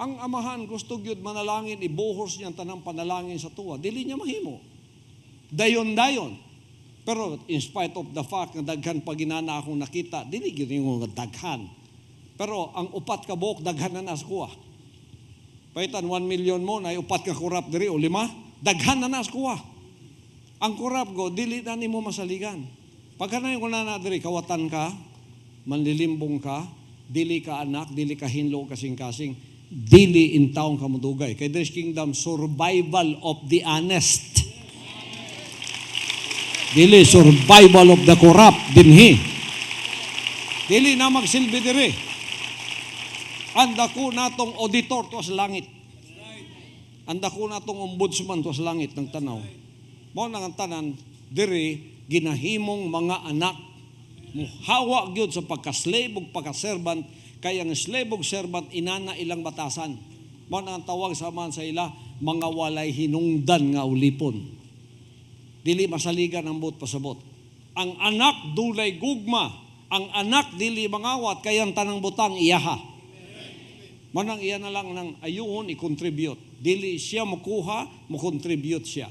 Ang amahan gusto gyud manalangin, ibuhos niya tanang panalangin sa tuwa. Dili niya mahimo. Dayon-dayon. Pero in spite of the fact na daghan pa ginana akong nakita, dili gyud yung daghan. Pero ang upat ka buok, daghan na nas kuha. Paitan 1 million mo, na upat ka kurap diri o 5, daghan na nas kuha. Ang kurap go, dili na nimo masaligan. Pagka na yung na diri, kawatan ka, manlilimbong ka, dili ka anak, dili ka hinlo kasing-kasing, dili in taong kamudugay. Kay this kingdom, survival of the honest. Dili survival of the corrupt dinhi. Dili na magsilbi diri. Anda ko natong auditor to sa langit. Anda ko natong ombudsman to sa langit ng tanaw. Mao nang tanan diri ginahimong mga anak muhawa gyud sa pagka-slave ug pagka-servant, kay ang slave ug servant inana ilang batasan. Mao nang tawag sa man sa ila mga walay hinungdan nga ulipon. Dili masaligan ang buot pasabot. Ang anak dulay gugma, ang anak dili mangawat, kay ang tanang butang iyaha. Manang iya na lang ng ayuhon i-contribute. Dili siya makuha, mo-contribute siya.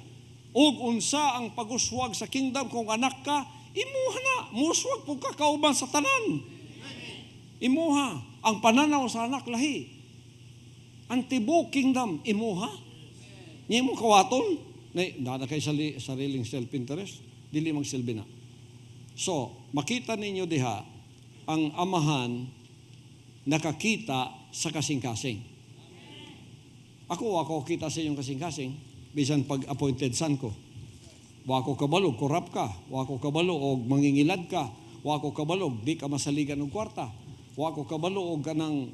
Ug unsa ang paguswag sa kingdom kung anak ka, imuha na. Muswag po ka kauban sa tanan. Imuha. Ang pananaw sa anak lahi. Ang tibuok kingdom, imuha. Niya mo kawaton. Nana kay sariling self-interest. Dili magsilbi na. So, makita ninyo diha, ang amahan nakakita sa kasing-kasing. Ako kita sa inyong kasing-kasing, bisan pag-appointed son ko. Wako kabalog, korap ka. Wako kabalog, og mangingilad ka. Wako kabalog, di ka masaligan ng kwarta. Wako kabalog, og kanang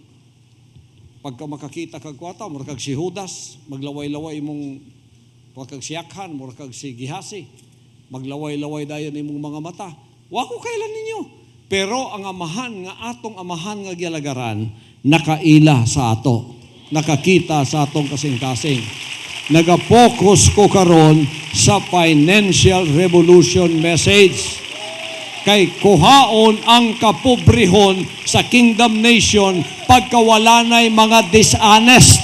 pagka makakita kag kwarta, murakag si Judas, maglaway-laway mong pagkagsiyakhan, murakag si Gihasi, maglaway-laway dayon imong mga mata. Wako kailan ninyo. Pero ang amahan nga atong amahan nga gialagaran, nakaila sa ato. Nakakita sa atong kasing-kasing. Nagapokus ko karon sa financial revolution message. Kay kuhaon ang kapobrehon sa kingdom nation pagkawalanay mga dishonest.